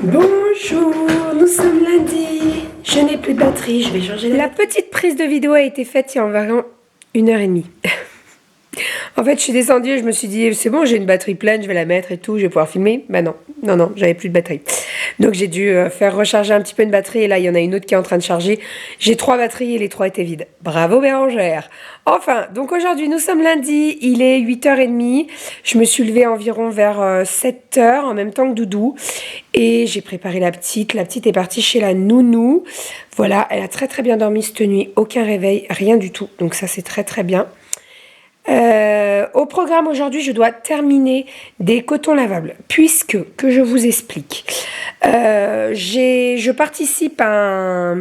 Bonjour, nous sommes lundi. Je n'ai plus de batterie, je vais changer la petite prise de vidéo a été faite il y a environ 1h30. En fait, je suis descendue et je me suis dit, c'est bon, j'ai une batterie pleine, je vais la mettre et tout, je vais pouvoir filmer. Bah non, j'avais plus de batterie. Donc j'ai dû faire recharger un petit peu une batterie et là, il y en a une autre qui est en train de charger. J'ai 3 batteries et les 3 étaient vides. Bravo Bérangère. Enfin, donc aujourd'hui, nous sommes lundi, il est 8h30. Je me suis levée environ vers 7h en même temps que Doudou. Et j'ai préparé la petite. La petite est partie chez la nounou. Voilà, elle a très très bien dormi cette nuit. Aucun réveil, rien du tout. Donc ça, c'est très très bien. Au programme aujourd'hui, je dois terminer des cotons lavables, puisque, que je vous explique, je participe à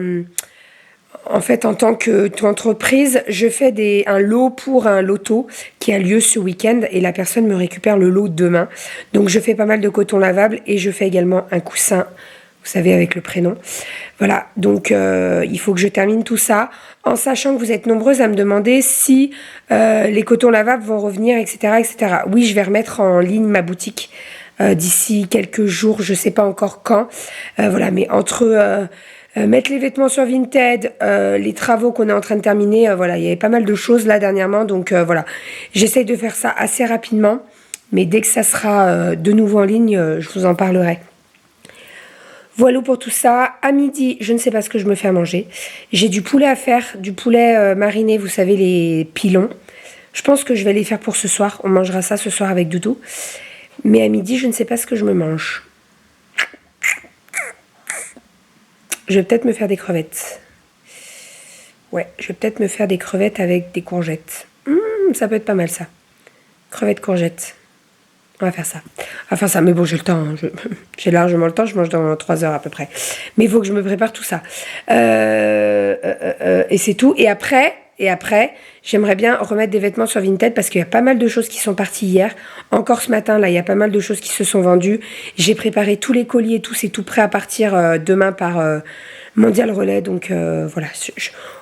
en fait, en tant qu'entreprise, je fais un lot pour un loto qui a lieu ce week-end et la personne me récupère le lot demain. Donc je fais pas mal de cotons lavables et je fais également un coussin, vous savez, avec le prénom. Voilà, donc il faut que je termine tout ça, en sachant que vous êtes nombreuses à me demander si les cotons lavables vont revenir, etc., etc. Oui, je vais remettre en ligne ma boutique d'ici quelques jours, je sais pas encore quand. Voilà, mais entre mettre les vêtements sur Vinted, les travaux qu'on est en train de terminer, voilà, il y avait pas mal de choses là dernièrement, donc voilà. J'essaye de faire ça assez rapidement, mais dès que ça sera de nouveau en ligne, je vous en parlerai. Voilà pour tout ça. À midi, je ne sais pas ce que je me fais à manger. J'ai du poulet à faire, du poulet mariné, vous savez, les pilons. Je pense que je vais les faire pour ce soir. On mangera ça ce soir avec Doudou. Mais à midi, je ne sais pas ce que je me mange. Je vais peut-être me faire des crevettes. Ouais, je vais peut-être me faire des crevettes avec des courgettes. Ça peut être pas mal ça. Crevettes, courgettes. On va faire ça. Enfin ça, mais bon, j'ai le temps. Hein. J'ai largement le temps, je mange dans 3 heures à peu près. Mais il faut que je me prépare tout ça. Et c'est tout. Et après, j'aimerais bien remettre des vêtements sur Vinted parce qu'il y a pas mal de choses qui sont parties hier. Encore ce matin, là, il y a pas mal de choses qui se sont vendues. J'ai préparé tous les colis et tout. C'est tout prêt à partir demain par Mondial Relais. Donc voilà.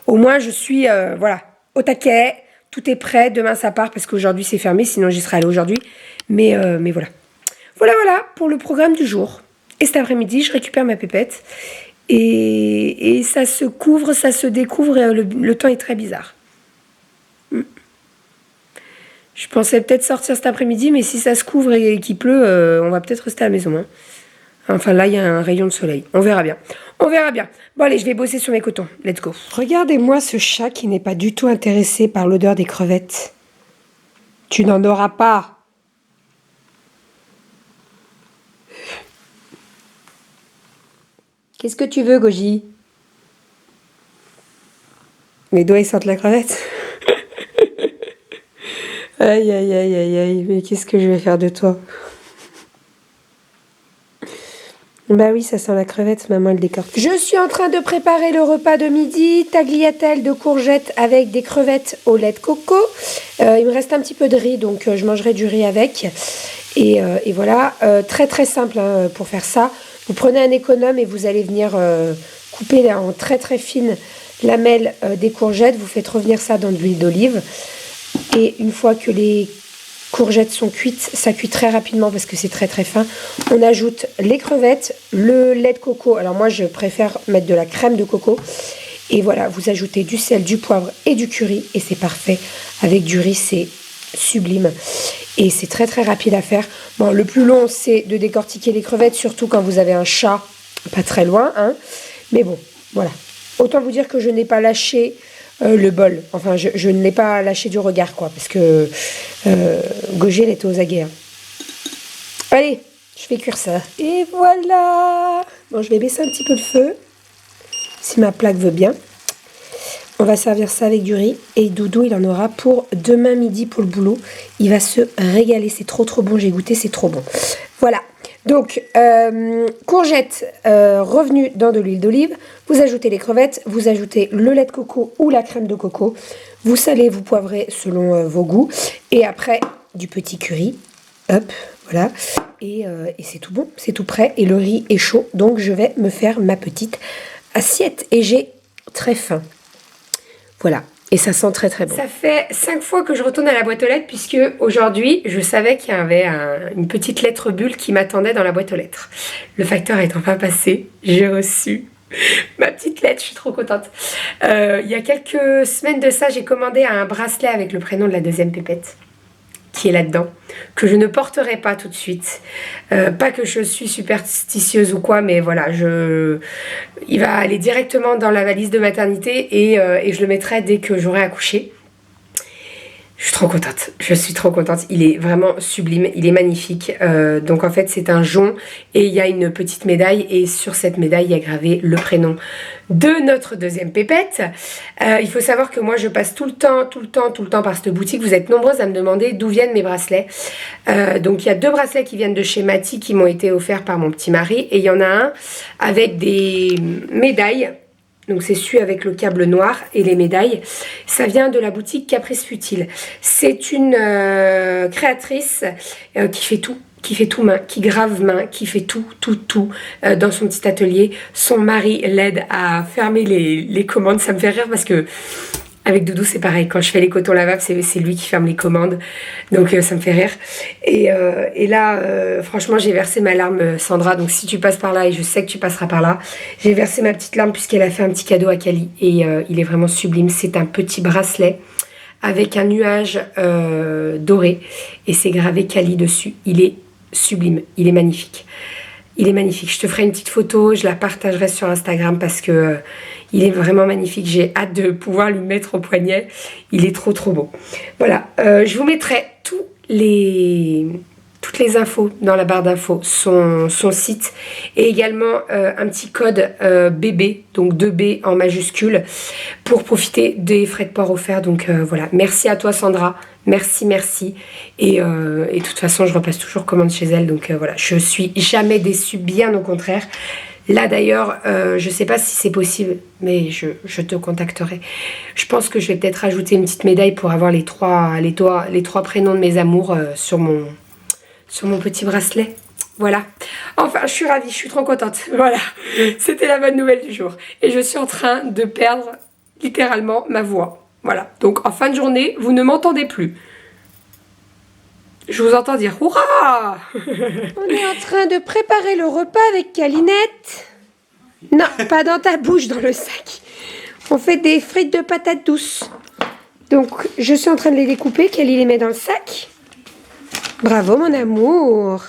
Au moins, je suis voilà, au taquet. Tout est prêt. Demain, ça part parce qu'aujourd'hui, c'est fermé. Sinon, j'y serais allée aujourd'hui. Mais voilà. Voilà pour le programme du jour. Et cet après-midi, je récupère ma pépette. Et ça se couvre, ça se découvre et le temps est très bizarre. Je pensais peut-être sortir cet après-midi, mais si ça se couvre et qu'il pleut, on va peut-être rester à la maison. Hein. Enfin là, il y a un rayon de soleil. On verra bien. On verra bien. Bon allez, je vais bosser sur mes cotons. Let's go. Regardez-moi ce chat qui n'est pas du tout intéressé par l'odeur des crevettes. Tu n'en auras pas. Qu'est-ce que tu veux, Goji? Mes doigts, ils sentent la crevette. Aïe, aïe, aïe, aïe, aïe. Mais qu'est-ce que je vais faire de toi? Bah oui, ça sent la crevette, maman, elle décortique. Je suis en train de préparer le repas de midi. Tagliatelle de courgettes avec des crevettes au lait de coco. Il me reste un petit peu de riz, donc je mangerai du riz avec. Et voilà, très très simple hein, pour faire ça. Vous prenez un économe et vous allez venir couper là, en très très fines lamelles des courgettes. Vous faites revenir ça dans de l'huile d'olive. Et une fois que les courgettes sont cuites, ça cuit très rapidement parce que c'est très très fin. On ajoute les crevettes, le lait de coco. Alors moi, je préfère mettre de la crème de coco. Et voilà, vous ajoutez du sel, du poivre et du curry. Et c'est parfait. Avec du riz, c'est sublime. Et c'est très très rapide à faire. Bon, le plus long, c'est de décortiquer les crevettes, surtout quand vous avez un chat pas très loin. Hein. Mais bon, voilà. Autant vous dire que je n'ai pas lâché le bol. Enfin, je ne l'ai pas lâché du regard, quoi. Parce que Gogé, elle était aux aguets. Hein. Allez, je fais cuire ça. Et voilà. Bon, je vais baisser un petit peu le feu. Si ma plaque veut bien. On va servir ça avec du riz. Et Doudou, il en aura pour demain midi pour le boulot. Il va se régaler. C'est trop trop bon. J'ai goûté, c'est trop bon. Voilà. Donc, courgettes revenues dans de l'huile d'olive. Vous ajoutez les crevettes. Vous ajoutez le lait de coco ou la crème de coco. Vous salez, vous poivrez selon vos goûts. Et après, du petit curry. Hop, voilà. Et c'est tout bon. C'est tout prêt. Et le riz est chaud. Donc, je vais me faire ma petite assiette. Et j'ai très faim. Voilà. Et ça sent très très bon. Ça fait 5 fois que je retourne à la boîte aux lettres puisque aujourd'hui, je savais qu'il y avait une petite lettre bulle qui m'attendait dans la boîte aux lettres. Le facteur est enfin passé. J'ai reçu ma petite lettre, je suis trop contente. Il y a quelques semaines de ça, j'ai commandé un bracelet avec le prénom de la deuxième pépette qui est là-dedans, que je ne porterai pas tout de suite. Pas que je suis superstitieuse ou quoi, mais voilà, il va aller directement dans la valise de maternité et je le mettrai dès que j'aurai accouché. Je suis trop contente, je suis trop contente, il est vraiment sublime, il est magnifique. Donc en fait c'est un jonc et il y a une petite médaille et sur cette médaille il y a gravé le prénom de notre deuxième pépette. Il faut savoir que moi je passe tout le temps par cette boutique. Vous êtes nombreuses à me demander d'où viennent mes bracelets. Donc il y a 2 bracelets qui viennent de chez Mati qui m'ont été offerts par mon petit mari et il y en a un avec des médailles. Donc c'est celui avec le câble noir et les médailles. Ça vient de la boutique Caprice Futile. C'est une créatrice qui fait tout main, qui grave main, qui fait tout dans son petit atelier. Son mari l'aide à fermer les commandes. Ça me fait rire parce que avec Doudou c'est pareil. Quand je fais les cotons lavables, c'est lui qui ferme les commandes. Donc ça me fait rire. Et là, franchement, j'ai versé ma larme, Sandra. Donc si tu passes par là, et je sais que tu passeras par là, j'ai versé ma petite larme puisqu'elle a fait un petit cadeau à Kali. Et il est vraiment sublime. C'est un petit bracelet avec un nuage doré. Et c'est gravé Kali dessus. Il est sublime. Il est magnifique. Il est magnifique. Je te ferai une petite photo, je la partagerai sur Instagram parce que il est vraiment magnifique. J'ai hâte de pouvoir lui mettre au poignet. Il est trop beau. Voilà, je vous mettrai toutes les infos dans la barre d'infos, son site et également un petit code BB, donc 2B en majuscule pour profiter des frais de port offerts. Donc voilà, merci à toi Sandra. Merci. Et de toute façon, je repasse toujours commande chez elle. Donc voilà, je suis jamais déçue, bien au contraire. Là d'ailleurs, je sais pas si c'est possible, mais je te contacterai. Je pense que je vais peut-être rajouter une petite médaille pour avoir les trois prénoms de mes amours sur mon petit bracelet. Voilà. Enfin, je suis ravie, je suis trop contente. Voilà, c'était la bonne nouvelle du jour. Et je suis en train de perdre littéralement ma voix. Voilà, donc en fin de journée, vous ne m'entendez plus. Je vous entends dire « Hurrah !» On est en train de préparer le repas avec Calinette. Non, pas dans ta bouche, dans le sac. On fait des frites de patates douces. Donc, je suis en train de les découper. Cali les met dans le sac. Bravo, mon amour.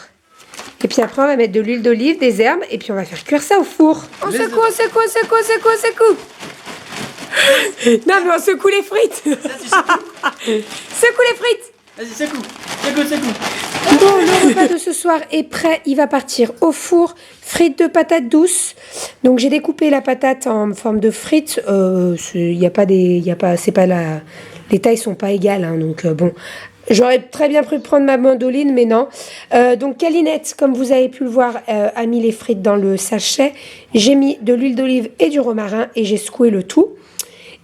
Et puis après, on va mettre de l'huile d'olive, des herbes, et puis on va faire cuire ça au four. On secoue. Non, mais on secoue les frites. Secoue les frites. Vas-y, secoue. Bon, le repas de ce soir est prêt. Il va partir au four. Frites de patates douces. Donc, j'ai découpé la patate en forme de frites. Les tailles sont pas égales. Hein, donc, bon. J'aurais très bien pu prendre ma mandoline, mais non. Donc, Calinette, comme vous avez pu le voir, a mis les frites dans le sachet. J'ai mis de l'huile d'olive et du romarin et j'ai secoué le tout.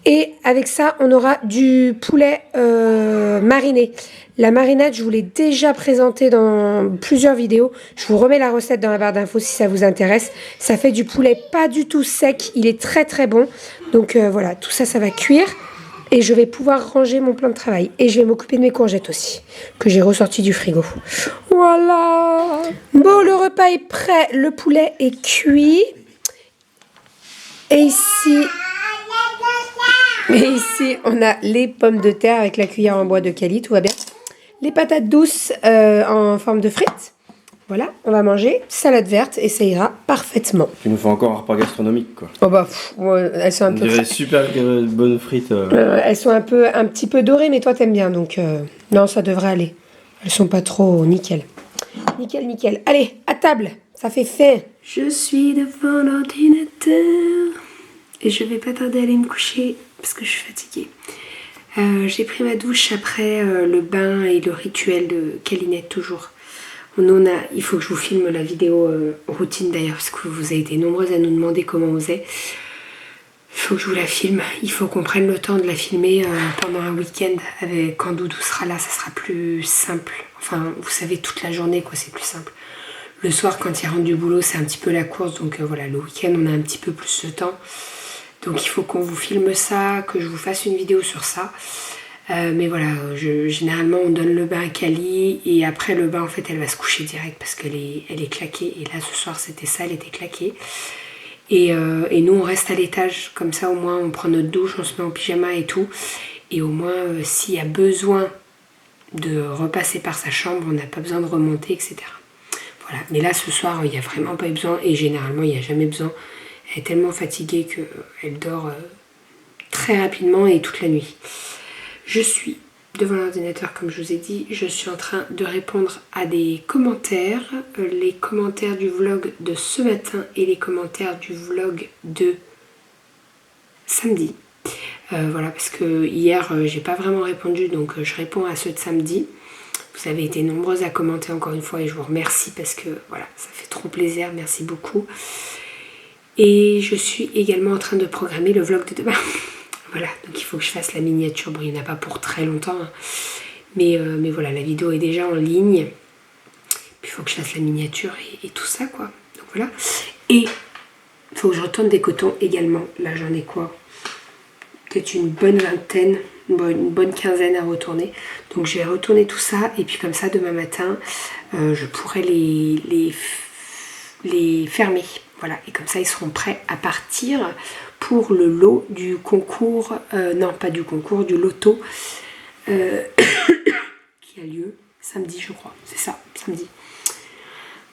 Et avec ça, on aura du poulet mariné. La marinade, je vous l'ai déjà présentée dans plusieurs vidéos. Je vous remets la recette dans la barre d'infos si ça vous intéresse. Ça fait du poulet pas du tout sec. Il est très bon. Donc voilà, tout ça, ça va cuire. Et je vais pouvoir ranger mon plan de travail. Et je vais m'occuper de mes courgettes aussi, que j'ai ressorti du frigo. Voilà. Bon, le repas est prêt. Le poulet est cuit. Et ici... on a les pommes de terre avec la cuillère en bois de Cali, tout va bien. Les patates douces en forme de frites. Voilà, on va manger salade verte et ça ira parfaitement. Tu nous fais encore un repas gastronomique, quoi. Oh bah, elles sont un peu... dirait super bonnes frites. elles sont un petit peu dorées, mais toi t'aimes bien, donc non, ça devrait aller. Elles sont pas trop nickel. Nickel. Allez, à table, ça fait faim. Je suis devant l'ordinateur et je vais pas tarder à aller me coucher parce que je suis fatiguée. J'ai pris ma douche après le bain et le rituel de Calinette toujours. Il faut que je vous filme la vidéo routine d'ailleurs parce que vous avez été nombreuses à nous demander comment on faisait. Il faut que je vous la filme. Il faut qu'on prenne le temps de la filmer pendant un week-end. Quand Doudou sera là, ça sera plus simple. Enfin, vous savez, toute la journée, quoi, c'est plus simple. Le soir, quand il rentre du boulot, c'est un petit peu la course. Donc voilà, le week-end, on a un petit peu plus de temps. Donc il faut qu'on vous filme ça, que je vous fasse une vidéo sur ça. Mais voilà, généralement on donne le bain à Kali et après le bain en fait elle va se coucher direct parce qu'elle est claquée. Et là ce soir c'était ça, elle était claquée. Et nous on reste à l'étage, comme ça au moins on prend notre douche, on se met en pyjama et tout. Et au moins s'il y a besoin de repasser par sa chambre, on n'a pas besoin de remonter, etc. Voilà, mais là ce soir il n'y a vraiment pas eu besoin et généralement il n'y a jamais besoin. Elle est tellement fatiguée qu'elle dort très rapidement et toute la nuit. Je suis devant l'ordinateur comme je vous ai dit, je suis en train de répondre à des commentaires, les commentaires du vlog de ce matin et les commentaires du vlog de samedi. Voilà, parce que hier j'ai pas vraiment répondu, donc je réponds à ceux de samedi. Vous avez été nombreuses à commenter encore une fois et je vous remercie parce que voilà, ça fait trop plaisir, merci beaucoup. Et je suis également en train de programmer le vlog de demain. Voilà, donc il faut que je fasse la miniature. Bon, il n'y en a pas pour très longtemps, hein. Mais voilà, la vidéo est déjà en ligne. Puis il faut que je fasse la miniature et tout ça, quoi. Donc voilà. Et il faut que je retourne des cotons également. Là, j'en ai quoi? Peut-être une bonne vingtaine, une bonne quinzaine à retourner. Donc je vais retourner tout ça. Et puis comme ça, demain matin, je pourrai les fermer. Voilà, et comme ça, ils seront prêts à partir pour le lot du concours, non pas du concours, du loto qui a lieu samedi je crois, c'est ça, samedi.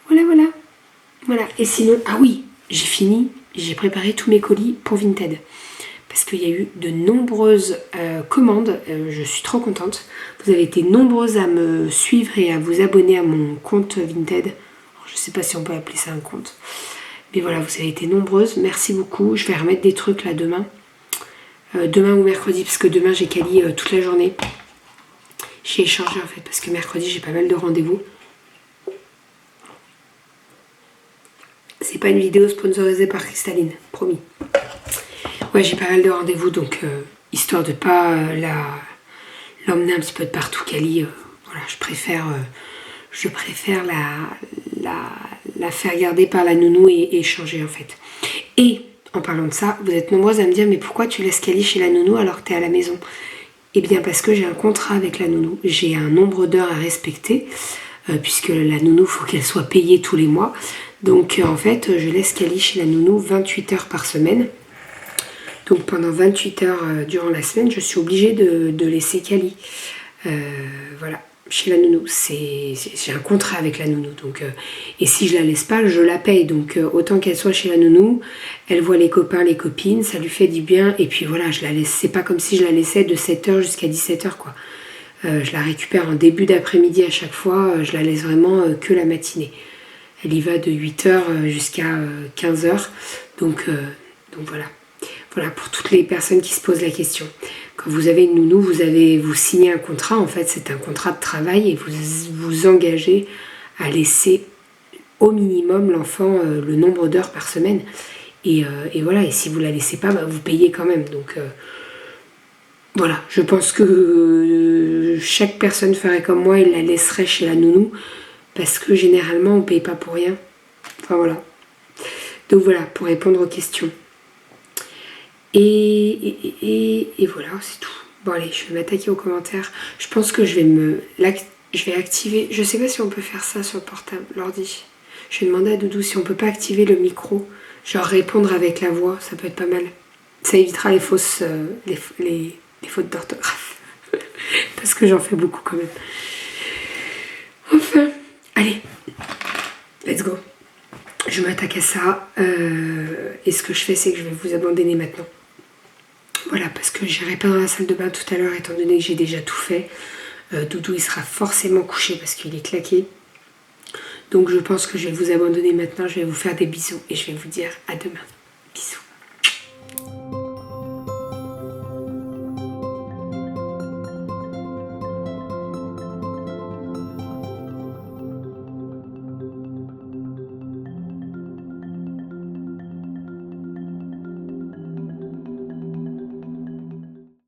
Voilà, et sinon, ah oui, j'ai fini, j'ai préparé tous mes colis pour Vinted. Parce qu'il y a eu de nombreuses commandes, je suis trop contente. Vous avez été nombreuses à me suivre et à vous abonner à mon compte Vinted. Alors, je sais pas si on peut appeler ça un compte. Mais voilà, vous avez été nombreuses, merci beaucoup. Je vais remettre des trucs là demain. Demain ou mercredi, parce que demain j'ai Kali toute la journée. J'ai échangé en fait, parce que mercredi j'ai pas mal de rendez-vous. C'est pas une vidéo sponsorisée par Cristalline, promis. Ouais, j'ai pas mal de rendez-vous, donc histoire de pas l'emmener un petit peu de partout, Kali. Voilà, je préfère la faire garder par la nounou et échanger en fait. Et en parlant de ça, vous êtes nombreuses à me dire mais pourquoi tu laisses Kali chez la nounou alors que tu es à la maison? Eh bien parce que j'ai un contrat avec la nounou, j'ai un nombre d'heures à respecter puisque la nounou faut qu'elle soit payée tous les mois. Donc en fait je laisse Kali chez la nounou 28 heures par semaine. Donc pendant 28 heures durant la semaine je suis obligée de laisser Kali. Voilà, chez la nounou, j'ai un contrat avec la nounou, donc et si je la laisse pas, je la paye, donc autant qu'elle soit chez la nounou, elle voit les copains, les copines, ça lui fait du bien, et puis voilà, je la laisse, c'est pas comme si je la laissais de 7h jusqu'à 17h quoi. Je la récupère en début d'après-midi à chaque fois, je la laisse vraiment que la matinée. Elle y va de 8h jusqu'à 15h, donc voilà. Voilà pour toutes les personnes qui se posent la question. Quand vous avez une nounou, vous signez un contrat, en fait c'est un contrat de travail et vous vous engagez à laisser au minimum l'enfant le nombre d'heures par semaine. Et voilà, et si vous la laissez pas, vous payez quand même. Donc voilà, je pense que chaque personne ferait comme moi, il la laisserait chez la nounou, parce que généralement on paye pas pour rien. Enfin voilà. Donc voilà, pour répondre aux questions. Et voilà, c'est tout. Bon allez, je vais m'attaquer aux commentaires. Je pense que je vais activer, je sais pas si on peut faire ça sur le portable, l'ordi. Je vais demander à Doudou si on peut pas activer le micro, genre répondre avec la voix, ça peut être pas mal. Ça évitera les fausses, les fautes d'orthographe. Parce que j'en fais beaucoup quand même. Enfin, allez, let's go. Je m'attaque à ça. Et ce que je fais, c'est que je vais vous abandonner maintenant. Voilà, parce que j'irai pas dans la salle de bain tout à l'heure, étant donné que j'ai déjà tout fait. Doudou, il sera forcément couché parce qu'il est claqué. Donc je pense que je vais vous abandonner maintenant. Je vais vous faire des bisous et je vais vous dire à demain. Bisous.